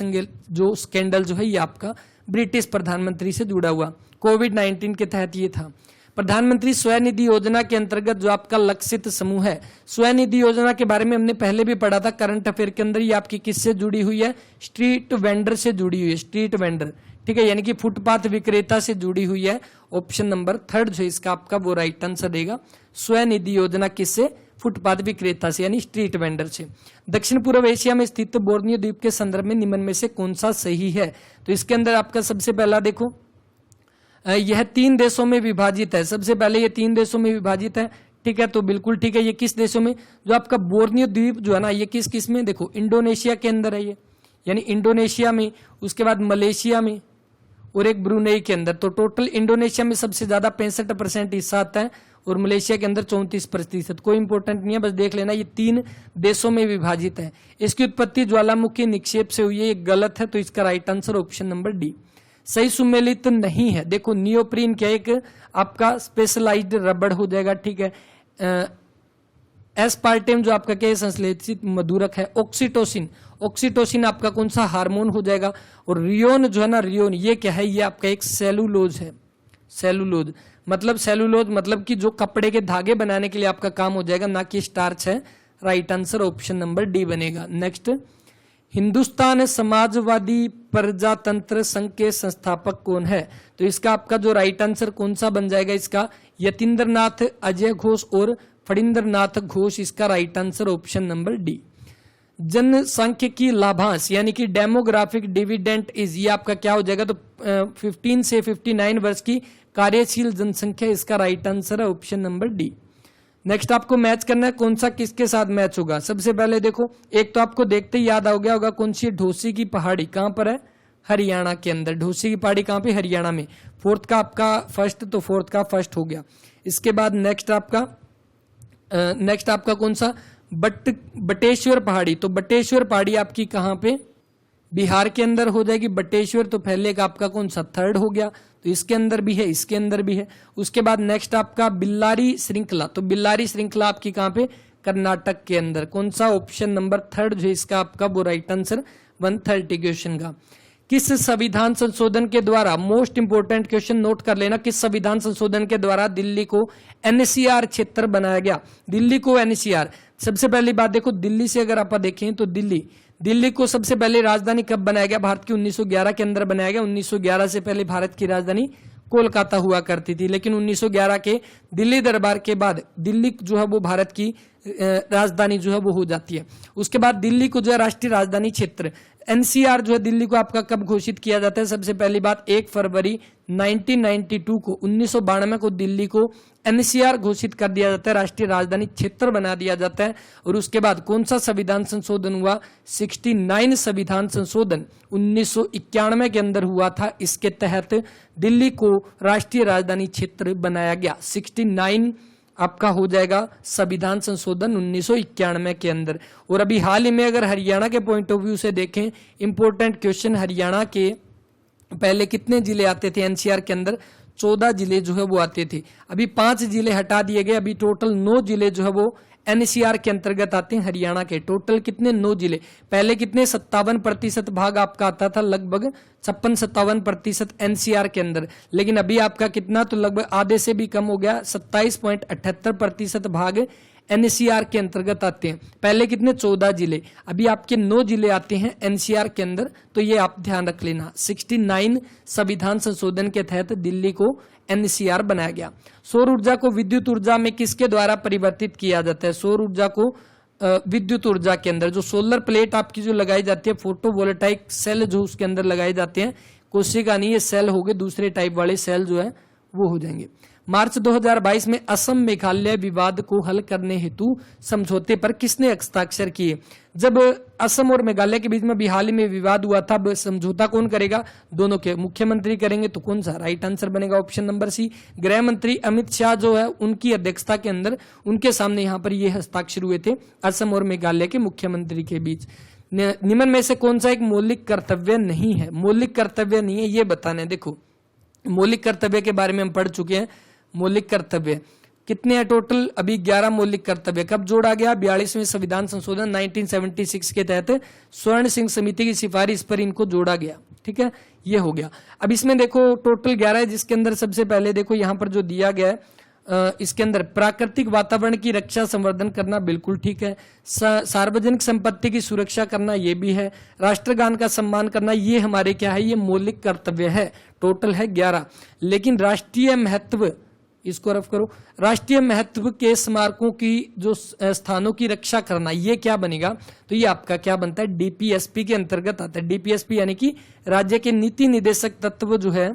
जो स्कैंडल जो है ये आपका ब्रिटिश प्रधानमंत्री से जुड़ा हुआ कोविड-19 के तहत ये था। प्रधानमंत्री स्वनिधि योजना के अंतर्गत जो आपका लक्षित समूह है, स्वनिधि योजना के बारे में हमने पहले भी पढ़ा था करंट अफेयर के अंदर। ये आपकी किससे जुड़ी हुई है? स्ट्रीट वेंडर से जुड़ी हुई है। स्ट्रीट वेंडर, ठीक है, यानी कि फुटपाथ विक्रेता से जुड़ी हुई है। ऑप्शन नंबर थर्ड जो इसका आपका वो राइट आंसर देगा। स्वनिधि योजना किससे? फुटपाथ विक्रेता से, यानी स्ट्रीट वेंडर से। दक्षिण पूर्व एशिया में स्थित बोर्नियो द्वीप के संदर्भ में निम्न में से कौन सा सही है? तो इसके अंदर आपका सबसे पहला देखो, यह 3 देशों में विभाजित है। सबसे पहले ये 3 देशों में विभाजित है। ठीक है, तो बिल्कुल ठीक है। ये किस देशों में? जो आपका बोर्नियो द्वीप जो है ना, ये किस में? देखो, इंडोनेशिया के अंदर है ये, यानी इंडोनेशिया में, उसके बाद मलेशिया में और एक ब्रुनेई के अंदर। तो टोटल इंडोनेशिया में सबसे ज्यादा 65% हिस्सा आता है और मलेशिया के अंदर 34%। कोई इंपॉर्टेंट नहीं है, बस देख लेना। ये 3 देशों में विभाजित है। इसकी उत्पत्ति ज्वालामुखी निक्षेप से हुई है, ये गलत है। तो इसका right answer option number D. सही सुमेलित नहीं है। देखो, नियोप्रीन क्या एक आपका स्पेशलाइज्ड रबड़ हो जाएगा। ठीक है, एस्पार्टेम जो आपका क्या संश्लेषित मधुरक है। ऑक्सीटोसिन, ऑक्सीटोसिन आपका कौन सा हार्मोन हो जाएगा। और रियोन जो है ना, रियोन ये क्या है? ये आपका एक सेलुलोज है। सेलुलोज मतलब कि जो कपड़े के धागे बनाने के लिए आपका काम हो जाएगा, ना कि स्टार्च है। Right answer option number D बनेगा। नेक्स्ट, हिंदुस्तान समाजवादी प्रजातंत्र संघ के संस्थापक कौन है? तो इसका आपका जो राइट आंसर कौन सा बन जाएगा? इसका यतीन्द्रनाथ अजय घोष और फणींद्रनाथ घोष। इसका right answer option number D. जनसांख्यिकी लाभांश यानी कि डेमोग्राफिक डिविडेंड इज, ये आपका क्या हो जाएगा? तो 15 से 59 वर्ष की कार्यशील जनसंख्या। इसका राइट आंसर है ऑप्शन नंबर डी। नेक्स्ट आपको मैच करना है कौन सा किसके साथ मैच होगा। सबसे पहले देखो, एक तो आपको देखते ही याद आ गया होगा कौन सी, ढोसी की पहाड़ी कहां पर है, हरियाणा के अंदर। ढोसी की पहाड़ी कहां पे, हरियाणा में। फोर्थ का आपका फर्स्ट, तो फोर्थ का फर्स्ट हो गया। इसके बाद नेक्स्ट आपका कौन सा, बटेश्वर पहाड़ी। तो बटेश्वर पहाड़ी आपकी कहां पे, बिहार के अंदर हो जाएगी बटेश्वर। तो पहले का आपका कौन सा, थर्ड हो गया। तो इसके अंदर भी है, इसके अंदर भी है। उसके बाद नेक्स्ट आपका बिल्लारी श्रृंखला। तो बिल्लारी श्रृंखला आपकी कहां पे, कर्नाटक के अंदर। कौन सा, ऑप्शन नंबर थर्ड जो है इसका आपका वो राइट आंसर 130 क्वेश्चन का। किस संविधान संशोधन के द्वारा, मोस्ट इंपोर्टेंट क्वेश्चन नोट कर लेना, किस संविधान संशोधन के द्वारा दिल्ली को एनसीआर क्षेत्र बनाया गया। दिल्ली को एनसीआर, सबसे पहली बात देखो, दिल्ली से अगर आप देखें तो दिल्ली को सबसे पहले राजधानी कब बनाया गया, भारत की 1911 के अंदर बनाया गया। 1911 से पहले भारत की राजधानी कोलकाता हुआ करती थी, लेकिन 1911 के दिल्ली दरबार के बाद दिल्ली जो है वो भारत की राजधानी जो है वो हो जाती है। उसके बाद दिल्ली को जो है राष्ट्रीय राजधानी क्षेत्र, एनसीआर जो है दिल्ली को आपका कब घोषित किया जाता है। सबसे पहली बात 1 फरवरी 1992 को, 1992 को दिल्ली को एनसीआर घोषित कर दिया जाता है, राष्ट्रीय राजधानी क्षेत्र बना दिया जाता है। और उसके बाद कौन सा संविधान संशोधन हुआ, 69 संविधान संशोधन 1991 के अंदर हुआ था। इसके तहत दिल्ली को राष्ट्रीय राजधानी क्षेत्र बनाया गया। 69 आपका हो जाएगा संविधान संशोधन 1991 के अंदर। और अभी हाल ही में अगर हरियाणा के पॉइंट ऑफ व्यू से देखें, इंपॉर्टेंट क्वेश्चन, हरियाणा के पहले कितने जिले आते थे एनसीआर के अंदर, 14 जिले जो है वो आते थे। अभी 5 जिले हटा दिए गए, अभी टोटल 9 जिले जो है वो एनसीआर के अंतर्गत आते हैं हरियाणा के। टोटल कितने, 9 जिले। पहले कितने, 57% भाग आपका आता था, लगभग 56-57% एनसीआर के अंदर। लेकिन अभी आपका कितना, तो लगभग आधे से भी कम हो गया, 27.78% भाग एनसीआर के अंतर्गत आते हैं। पहले कितने, 14 जिले, अभी आपके 9 जिले आते हैं एनसीआर के अंदर। तो ये आप ध्यान रख लेना, 69 संविधान संशोधन के तहत दिल्ली को एनसीआर बनाया गया। सौर ऊर्जा को विद्युत ऊर्जा में किसके द्वारा परिवर्तित किया जाता है। सौर ऊर्जा को विद्युत ऊर्जा के अंदर जो सोलर प्लेट आपकी जो लगाई जाती है, फोटोवोल्टाइक सेल जो उसके अंदर लगाए जाते हैं, कोशिका नहीं, ये सेल हो गए, दूसरे टाइप वाले सेल जो है वो हो जाएंगे। मार्च 2022 में असम मेघालय विवाद को हल करने हेतु समझौते पर किसने हस्ताक्षर किए। जब असम और मेघालय के बीच में भी हाल ही में विवाद हुआ था, अब समझौता कौन करेगा, दोनों के मुख्यमंत्री करेंगे। तो कौन सा राइट आंसर बनेगा, ऑप्शन नंबर सी। गृह मंत्री अमित शाह जो है उनकी अध्यक्षता के अंदर, उनके सामने यहाँ पर ये हस्ताक्षर हुए थे असम और मेघालय के मुख्यमंत्री के बीच। निम्न में से कौन सा एक मौलिक कर्तव्य नहीं है। मौलिक कर्तव्य नहीं है ये बताना है। देखो, मौलिक कर्तव्य के बारे में हम पढ़ चुके हैं। मौलिक कर्तव्य कितने हैं टोटल, अभी 11 मौलिक कर्तव्य। कब जोड़ा गया, 42वें संविधान संशोधन 1976 के तहत स्वर्ण सिंह समिति की सिफारिश पर इनको जोड़ा गया। ठीक है, ये हो गया। अब इसमें देखो टोटल 11 है, जिसके अंदर सबसे पहले देखो यहाँ पर जो दिया गया है, इसके अंदर प्राकृतिक वातावरण की रक्षा संवर्धन करना बिल्कुल ठीक है। सार्वजनिक संपत्ति की सुरक्षा करना ये भी है। राष्ट्रगान का सम्मान करना ये हमारे क्या है, ये मौलिक कर्तव्य है। टोटल है 11। लेकिन राष्ट्रीय महत्व, इसको रफ करो, राष्ट्रीय महत्व के स्मारकों की जो स्थानों की रक्षा करना, ये क्या बनेगा, तो ये आपका क्या बनता है, डीपीएसपी के अंतर्गत आता है। डीपीएसपी यानी कि राज्य के नीति निदेशक तत्व जो है,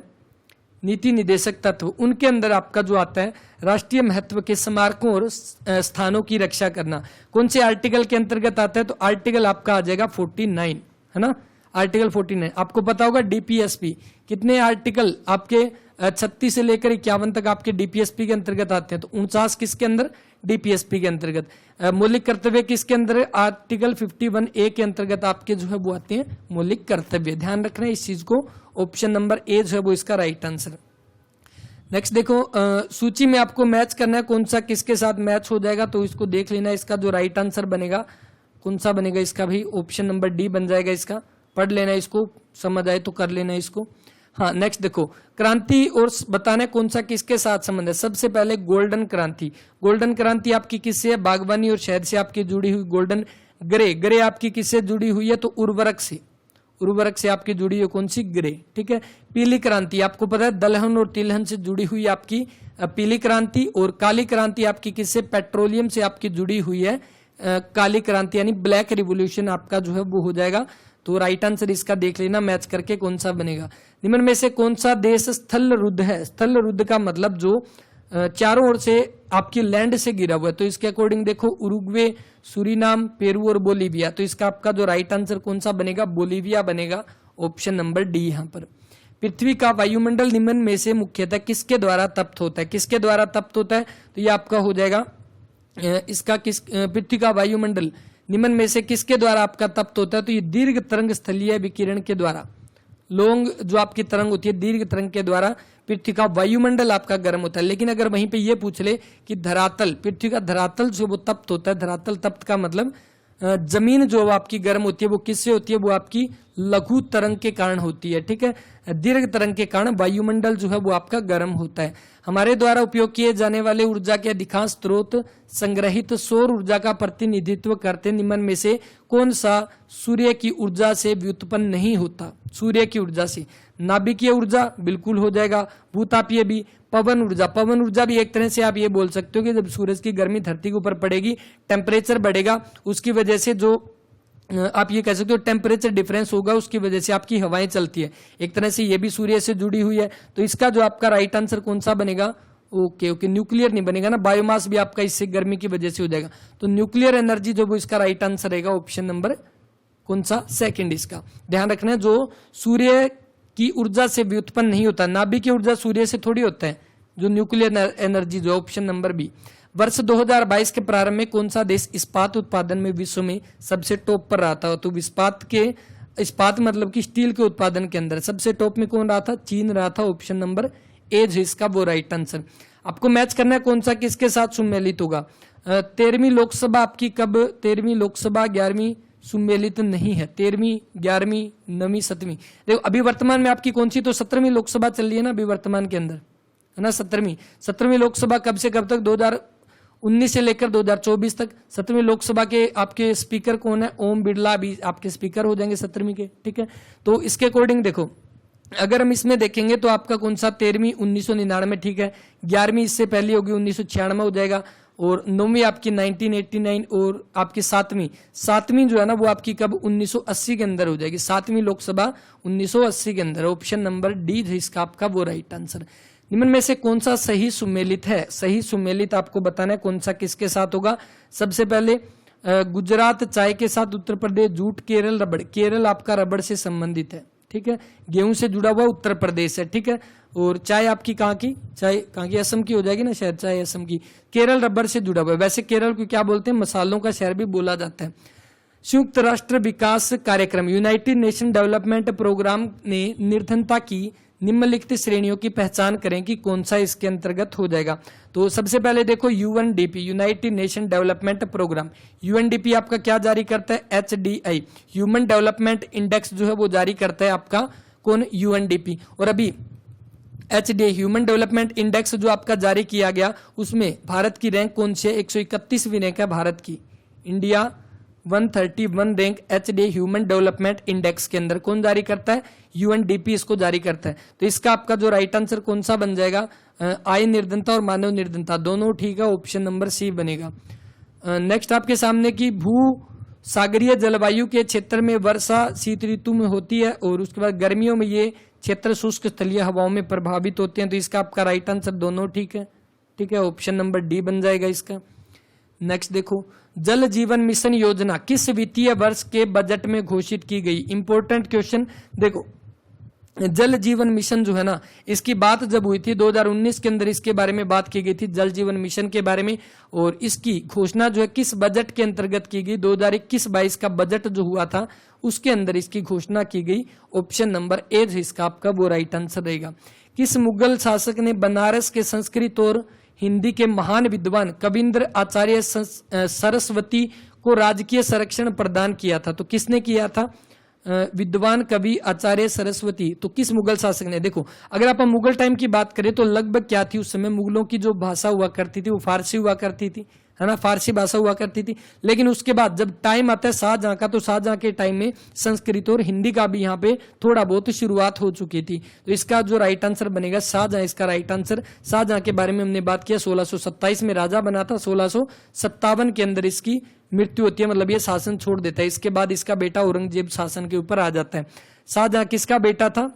नीति निदेशक तत्व, उनके अंदर आपका जो आता है राष्ट्रीय महत्व के स्मारकों और स्थानों की रक्षा करना। कौन से आर्टिकल के अंतर्गत आता है, तो आर्टिकल आपका आ जाएगा 49, है ना, आर्टिकल 49। आपको पता होगा डीपीएसपी कितने आर्टिकल आपके 36 से लेकर 51 तक आपके डीपीएसपी के अंतर्गत आते हैं। तो 49 किसके अंदर, डीपीएसपी के अंतर्गत। मौलिक कर्तव्य किसके अंदर, आर्टिकल 51A के अंतर्गत आपके जो है वो आते हैं मौलिक कर्तव्य। ध्यान रखना है इस चीज को, ऑप्शन नंबर ए जो है वो इसका राइट आंसर। नेक्स्ट देखो, सूची में आपको मैच करना है कौन सा किसके साथ मैच हो जाएगा, तो इसको देख लेना। इसका जो राइट आंसर बनेगा कौन सा बनेगा, इसका भी ऑप्शन नंबर डी बन जाएगा। इसका पढ़ लेना, इसको समझ आए तो कर लेना इसको। हाँ, नेक्स्ट देखो, क्रांति और बताना कौन सा किसके साथ संबंध है। सबसे पहले गोल्डन क्रांति। गोल्डन क्रांति आपकी किससे है, बागवानी और शहद से आपकी जुड़ी हुई। गोल्डन ग्रे आपकी किससे जुड़ी हुई है, तो उर्वरक से। उर्वरक से आपकी जुड़ी है कौन सी, ग्रे। ठीक है। पीली क्रांति आपको पता है दलहन और तिलहन से जुड़ी हुई आपकी पीली क्रांति। और काली क्रांति आपकी किससे, पेट्रोलियम से आपकी जुड़ी हुई है काली क्रांति, यानी ब्लैक रिवोल्यूशन आपका जो है वो हो जाएगा। तो राइट आंसर इसका देख लेना मैच करके कौन सा बनेगा। निम्न में से कौन सा देश स्थल रुद्ध है। स्थल रुद्ध का मतलब जो चारों ओर से आपकी लैंड से घिरा हुआ है, तो इसके अकॉर्डिंग देखो उरुग्वे, सूरीनाम, पेरू और बोलीविया। तो इसका आपका जो राइट आंसर कौन सा बनेगा, बोलीविया बनेगा, ऑप्शन नंबर डी यहाँ पर। पृथ्वी का वायुमंडल निम्न में से मुख्यतः किसके द्वारा तप्त होता है, किसके द्वारा तप्त होता है, तो ये आपका हो जाएगा इसका पृथ्वी का वायुमंडल निम्न में से किसके द्वारा आपका तप्त होता है, तो ये दीर्घ तरंग स्थलीय विकिरण के द्वारा, लॉन्ग जो आपकी तरंग होती है दीर्घ तरंग के द्वारा पृथ्वी का वायुमंडल आपका गर्म होता है। लेकिन अगर वहीं पे ये पूछ ले कि धरातल, पृथ्वी का धरातल जो वो तप्त होता है, धरातल तप्त का मतलब जमीन जो आपकी गर्म होती है वो किससे होती है, वो आपकी लघु तरंग के कारण होती है, ठीक है। दीर्घ तरंग के कारण वायुमंडल जो है वो आपका गर्म होता है। हमारे द्वारा उपयोग किए जाने वाले ऊर्जा के अधिकांश स्रोत संग्रहित सौर ऊर्जा का प्रतिनिधित्व करते निम्न में से कौन सा सूर्य की ऊर्जा से व्युत्पन्न नहीं होता, सूर्य की ऊर्जा से, नाभिकीय ऊर्जा बिल्कुल हो जाएगा, भूतापीय भी, पवन ऊर्जा, पवन ऊर्जा भी एक तरह से आप ये बोल सकते हो कि जब सूरज की गर्मी धरती के ऊपर पड़ेगी, टेम्परेचर बढ़ेगा, उसकी वजह से जो आप ये कह सकते हो टेम्परेचर डिफरेंस होगा, उसकी वजह से आपकी हवाएं चलती है, एक तरह से ये भी सूर्य से जुड़ी हुई है। तो इसका जो आपका राइट आंसर कौन सा बनेगा, ओके, न्यूक्लियर नहीं बनेगा ना, बायोमास भी आपका इससे गर्मी की वजह से हो जाएगा। तो न्यूक्लियर एनर्जी जो वो इसका राइट आंसर रहेगा, ऑप्शन नंबर कौन सा, सेकंड। इसका ध्यान रखना, जो सूर्य की ऊर्जा से व्युत्पन्न नहीं होता, नाभिकीय ऊर्जा सूर्य से थोड़ी होता है, जो न्यूक्लियर एनर्जी जो, ऑप्शन नंबर बी। वर्ष 2022 के प्रारंभ में कौन सा देश इस्पात उत्पादन में विश्व में सबसे टॉप पर रहा था, तो इस्पात मतलब कि स्टील के उत्पादन के अंदर सबसे टॉप में कौन रहा था, चीन रहा था, ऑप्शन नंबर ए जो इसका वो राइट आंसर। आपको मैच करना है कौन सा किसके साथ सम्मिलित होगा। 13वीं लोकसभा आपकी कब, 13वीं लोकसभा 11वीं सम्मिलित नहीं है, 13वीं 11वीं 9वीं 7वीं, देखो अभी वर्तमान में आपकी कौन सी, तो 17वीं लोकसभा चल रही है ना अभी वर्तमान के अंदर, है ना, 17वीं लोकसभा कब से कब तक, 2019 से लेकर 2024 तक। 17वीं लोकसभा के आपके स्पीकर कौन है, ओम बिरला भी आपके स्पीकर हो जाएंगे 17वीं के, ठीक है। तो इसके अकॉर्डिंग देखो अगर हम इसमें देखेंगे तो आपका कौन सा, 13वीं 1999, ठीक है, 11वीं इससे पहले होगी 1996 हो जाएगा, और 9वीं आपकी 1989, और आपकी 7वीं जो है ना वो आपकी कब, 1980 के अंदर हो जाएगी, 7वीं लोकसभा 1980 के अंदर, ऑप्शन नंबर डी इसका आपका वो राइट आंसर। निम्न में से कौन सा सही सुमेलित है, सही सुमेलित आपको बताना है कौन सा किसके साथ होगा। सबसे पहले गुजरात चाय के साथ, उत्तर प्रदेश जूट, केरल रबड़, केरल आपका रबड़ से संबंधित है, ठीक है, गेहूं से जुड़ा हुआ उत्तर प्रदेश है, ठीक है, और चाय आपकी कहाँ की, चाय कहाँ की, असम की हो जाएगी ना शायद, चाय असम की, केरल रबड़ से जुड़ा हुआ है। वैसे केरल को क्या बोलते हैं, मसालों का शहर भी बोला जाता है। संयुक्त राष्ट्र विकास कार्यक्रम यूनाइटेड नेशन डेवलपमेंट प्रोग्राम ने निर्धनता की निम्नलिखित श्रेणियों की पहचान करें कि कौन सा इसके अंतर्गत हो जाएगा। तो सबसे पहले देखो UNDP, United Nation Development Programme, UNDP आपका क्या जारी करता है, एचडीआई, ह्यूमन डेवलपमेंट इंडेक्स जो है वो जारी करता है आपका कौन, यूएनडीपी। और अभी एचडीआई ह्यूमन डेवलपमेंट इंडेक्स जो आपका जारी किया गया उसमें भारत की रैंक कौन सी है, 131वीं रैंक है भारत की, India 131 rank HDI human development index के अंदर कौन जारी करता है, यूएनडीपी इसको जारी करता है। तो इसका आपका जो राइट आंसर कौन सा बन जाएगा, आय निर्धनता और मानव निर्धनता दोनों ठीक है, ऑप्शन नंबर सी बनेगा। नेक्स्ट आपके सामने की भू सागरीय जलवायु के क्षेत्र में वर्षा शीत ऋतु में होती है, और उसके बाद गर्मियों में ये क्षेत्र शुष्क स्थलीय हवाओं में प्रभावित होते हैं। तो इसका आपका राइट आंसर दोनों ठीक है, ठीक है, ऑप्शन नंबर डी बन जाएगा इसका। नेक्स्ट देखो, जल जीवन मिशन योजना किस वित्तीय वर्ष के बजट में घोषित की गई, इंपॉर्टेंट क्वेश्चन। देखो जल जीवन मिशन जो है ना, इसकी बात जब हुई थी 2019 के अंदर इसके बारे में बात की गई थी, जल जीवन मिशन के बारे में, और इसकी घोषणा जो है किस बजट के अंतर्गत की गई, 2021-22 का बजट जो हुआ था उसके अंदर इसकी घोषणा की गई, ऑप्शन नंबर ए इसका आपका वो राइट आंसर रहेगा। किस मुगल शासक ने बनारस के संस्कृत और हिंदी के महान विद्वान कविंद्र आचार्य सरस्वती को राजकीय संरक्षण प्रदान किया था, तो किसने किया था, विद्वान कवि आचार्य सरस्वती, तो किस मुगल शासक ने। देखो अगर आप मुगल टाइम की बात करें तो लगभग क्या थी उस समय, मुगलों की जो भाषा हुआ करती थी वो फारसी हुआ करती थी, है ना, फारसी भाषा हुआ करती थी। लेकिन उसके बाद जब टाइम आता है शाहजहां का, तो शाहजहां के टाइम में संस्कृत और हिंदी का भी यहाँ पे थोड़ा बहुत शुरुआत हो चुकी थी। तो इसका जो राइट आंसर बनेगा शाहजहां, इसका राइट आंसर। शाहजहां के बारे में हमने बात किया, 1627 में राजा बना था, 1657 के अंदर इसकी मृत्यु होती है, मतलब ये शासन छोड़ देता है। इसके बाद इसका बेटा औरंगजेब शासन के ऊपर आ जाता है। शाहजहां किसका बेटा था,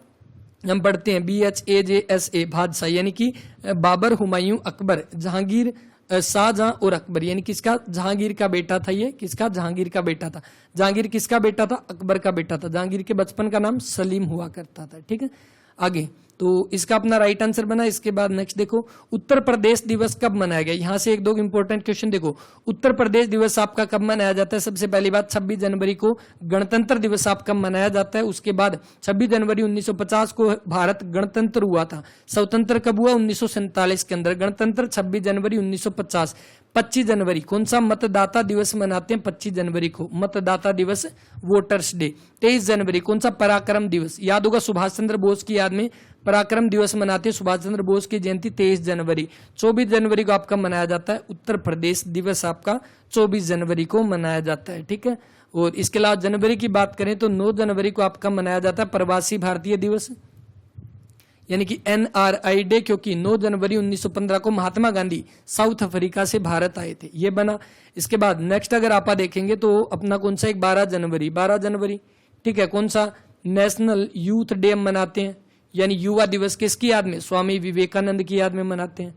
हम पढ़ते हैं BHAJSA बादशाह, यानी कि बाबर, हुमायूं, अकबर, जहांगीर, शाहजहां और अकबर, यानी किसका, जहांगीर का बेटा था ये, किसका, जहांगीर का बेटा था। जहांगीर किसका बेटा था, अकबर का बेटा था। जहांगीर के बचपन का नाम सलीम हुआ करता था। ठीक है, आगे तो इसका अपना राइट आंसर बना। इसके बाद नेक्स्ट देखो, उत्तर प्रदेश दिवस कब मनाया गया। यहां से एक दो इंपॉर्टेंट क्वेश्चन देखो। उत्तर प्रदेश दिवस आपका कब मनाया जाता है। सबसे पहली बात 26 जनवरी को गणतंत्र दिवस आपका मनाया जाता है। उसके बाद 26 जनवरी 1950 को भारत गणतंत्र हुआ था। स्वतंत्र कब हुआ, 1947 के अंदर। गणतंत्र 26 जनवरी 1950। 25 जनवरी कौन सा मतदाता दिवस मनाते हैं, 25 जनवरी को मतदाता दिवस, वोटर्स डे। 23 जनवरी कौन सा, पराक्रम दिवस, याद होगा सुभाष चंद्र बोस की याद में पराक्रम दिवस मनाते हैं। सुभाष चंद्र बोस की जयंती 23 जनवरी। 24 जनवरी को आपका मनाया जाता है उत्तर प्रदेश दिवस, आपका 24 जनवरी को मनाया जाता है। ठीक है, और इसके अलावा जनवरी की बात करें तो 9 जनवरी को आपका मनाया जाता है प्रवासी भारतीय दिवस, यानी कि NRI डे, क्योंकि 9 जनवरी 1915 को महात्मा गांधी साउथ अफ्रीका से भारत आए थे, ये बना। इसके बाद नेक्स्ट अगर आप देखेंगे तो अपना कौन सा एक 12 जनवरी, ठीक है, कौन सा, नेशनल यूथ डे मनाते हैं, यानी युवा दिवस किसकी याद में, स्वामी विवेकानंद की याद में मनाते हैं,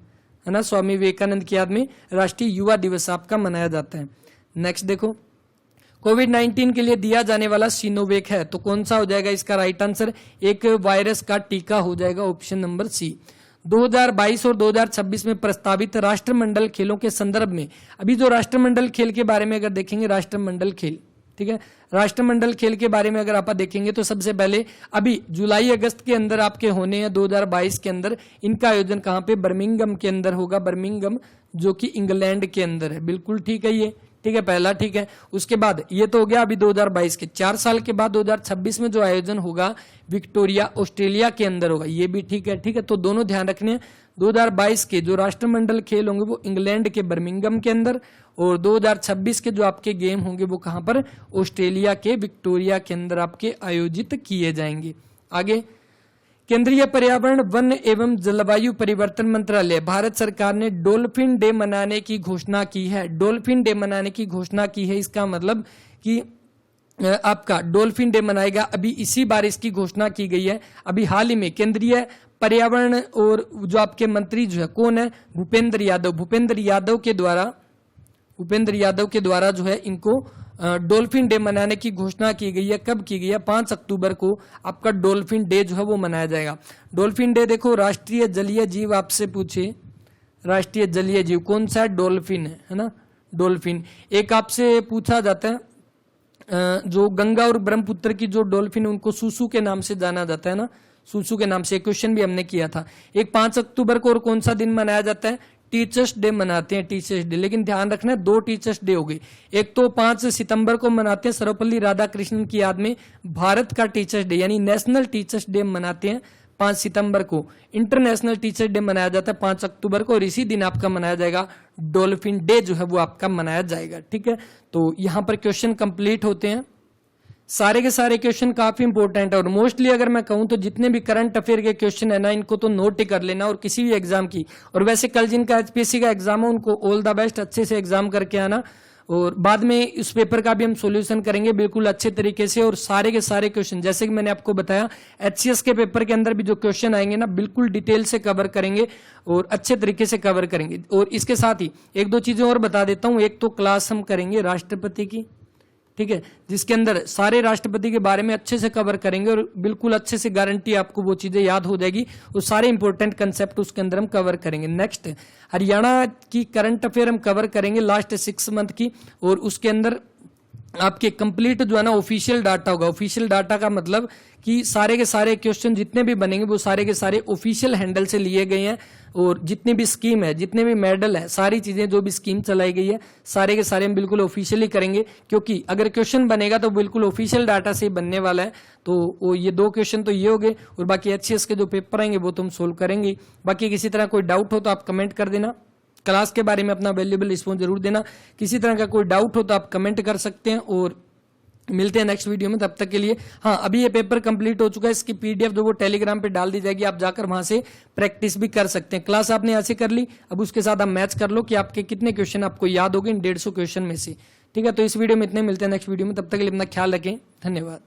है ना। स्वामी विवेकानंद की याद में राष्ट्रीय युवा दिवस आपका मनाया जाता है। नेक्स्ट देखो, कोविड-19 के लिए दिया जाने वाला सिनोवेक है, तो कौन सा हो जाएगा इसका राइट आंसर, एक वायरस का टीका हो जाएगा, ऑप्शन नंबर सी। 2022 और 2026 में प्रस्तावित राष्ट्रमंडल खेलों के संदर्भ में, अभी जो राष्ट्रमंडल खेल के बारे में अगर देखेंगे, राष्ट्रमंडल खेल, ठीक है, राष्ट्रमंडल खेल के बारे में अगर आप देखेंगे तो सबसे पहले अभी जुलाई अगस्त के अंदर आपके होने हैं 2022 के अंदर। इनका आयोजन कहां पे, बर्मिंघम के अंदर होगा, बर्मिंघम जो कि इंग्लैंड के अंदर है। बिल्कुल ठीक है ये, ठीक है, पहला ठीक है। उसके बाद ये तो हो गया अभी 2022 के, 4 साल के बाद 2026 में जो आयोजन होगा विक्टोरिया ऑस्ट्रेलिया के अंदर होगा, ये भी ठीक है। ठीक है, तो दोनों ध्यान रखने हैं। 2022 के जो राष्ट्रमंडल खेल होंगे वो इंग्लैंड के बर्मिंघम के अंदर, और 2026 के जो आपके गेम होंगे वो कहां पर, ऑस्ट्रेलिया के विक्टोरिया के अंदर आपके आयोजित किए जाएंगे। आगे, केंद्रीय पर्यावरण, वन एवं जलवायु परिवर्तन मंत्रालय, भारत सरकार ने डॉल्फिन डे मनाने की घोषणा की है। डॉल्फिन डे मनाने की घोषणा की है, इसका मतलब कि आपका डॉल्फिन डे मनाएगा। अभी इसी बार इसकी घोषणा की गई है, अभी हाल ही में। केंद्रीय पर्यावरण और जो आपके मंत्री जो है कौन है, भूपेंद्र यादव। भूपेंद्र यादव के द्वारा जो है इनको डॉल्फिन डे मनाने की घोषणा की गई है। कब की गई है, 5 अक्टूबर को आपका डॉल्फिन डे जो है वो मनाया जाएगा। डॉल्फिन डे देखो, राष्ट्रीय जलीय जीव आपसे पूछे, राष्ट्रीय जलीय जीव कौन सा है, डॉल्फिन है ना, डॉल्फिन। एक आपसे पूछा जाता है जो गंगा और ब्रह्मपुत्र की जो डॉल्फिन है उनको सूसू के नाम से जाना जाता है ना, सूसू के नाम से। क्वेश्चन भी हमने किया था। एक 5 अक्टूबर को और कौन सा दिन मनाया जाता है, टीचर्स डे मनाते हैं, टीचर्स डे। लेकिन ध्यान रखना है 2 टीचर्स डे हो गए। एक तो 5 सितंबर को मनाते हैं सर्वपल्ली राधाकृष्णन की याद में भारत का टीचर्स डे, यानी नेशनल टीचर्स डे मनाते हैं 5 सितंबर को। इंटरनेशनल टीचर्स डे मनाया जाता है 5 अक्टूबर को, और इसी दिन आपका मनाया जाएगा डॉल्फिन डे जो है वो आपका मनाया जाएगा। ठीक है, तो यहां पर क्वेश्चन कंप्लीट होते हैं। सारे के सारे क्वेश्चन काफी इंपॉर्टेंट है, और मोस्टली अगर मैं कहूं तो जितने भी करंट अफेयर के क्वेश्चन है ना, इनको तो नोट ही कर लेना, और किसी भी एग्जाम की। और वैसे कल जिनका एचपीएससी का एग्जाम है उनको ऑल द बेस्ट, अच्छे से एग्जाम करके आना, और बाद में इस पेपर का भी हम सॉल्यूशन करेंगे बिल्कुल अच्छे तरीके से। और सारे के सारे क्वेश्चन जैसे कि मैंने आपको बताया, एचसीएस के पेपर के अंदर भी जो क्वेश्चन आएंगे ना, बिल्कुल डिटेल से कवर करेंगे और अच्छे तरीके से कवर करेंगे। और इसके साथ ही 1-2 चीजें और बता देता हूं। एक तो क्लास हम करेंगे राष्ट्रपति की, ठीक है, जिसके अंदर सारे राष्ट्रपति के बारे में अच्छे से कवर करेंगे, और बिल्कुल अच्छे से गारंटी आपको वो चीजें याद हो जाएगी, वो सारे इंपॉर्टेंट कंसेप्ट उसके अंदर हम कवर करेंगे। नेक्स्ट, हरियाणा की करंट अफेयर हम कवर करेंगे लास्ट 6 मंथ की, और उसके अंदर आपके कंप्लीट जो है ना ऑफिशियल डाटा होगा। ऑफिशियल डाटा का मतलब कि सारे के सारे क्वेश्चन जितने भी बनेंगे वो सारे के सारे ऑफिशियल हैंडल से लिए गए हैं, और जितनी भी स्कीम है, जितने भी मेडल है, सारी चीजें जो भी स्कीम चलाई गई है, सारे के सारे हम बिल्कुल ऑफिशियली करेंगे, क्योंकि अगर क्वेश्चन बनेगा तो बिल्कुल ऑफिशियल डाटा से ही बनने वाला है। तो ये 2 क्वेश्चन तो ये हो गए, और बाकी एचसीएस के जो पेपर आएंगे वो तो हम सोल्व करेंगे। बाकी किसी तरह कोई डाउट हो तो आप कमेंट कर देना। क्लास के बारे में अपना वैल्यूएबल रिस्पॉन्स जरूर देना। किसी तरह का कोई डाउट हो तो आप कमेंट कर सकते हैं, और मिलते हैं नेक्स्ट वीडियो में। तब तक के लिए हाँ, अभी ये पेपर कंप्लीट हो चुका है, इसकी पीडीएफ जो वो टेलीग्राम पे डाल दी जाएगी, आप जाकर वहां से प्रैक्टिस भी कर सकते हैं। क्लास आपने ऐसे कर ली, अब उसके साथ आप मैच कर लो कि आपके कितने क्वेश्चन आपको याद हो गए इन 150 क्वेश्चन में से। ठीक है, तो इस वीडियो में इतने, मिलते हैं नेक्स्ट वीडियो में। तब तक के लिए अपना ख्याल रखें, धन्यवाद।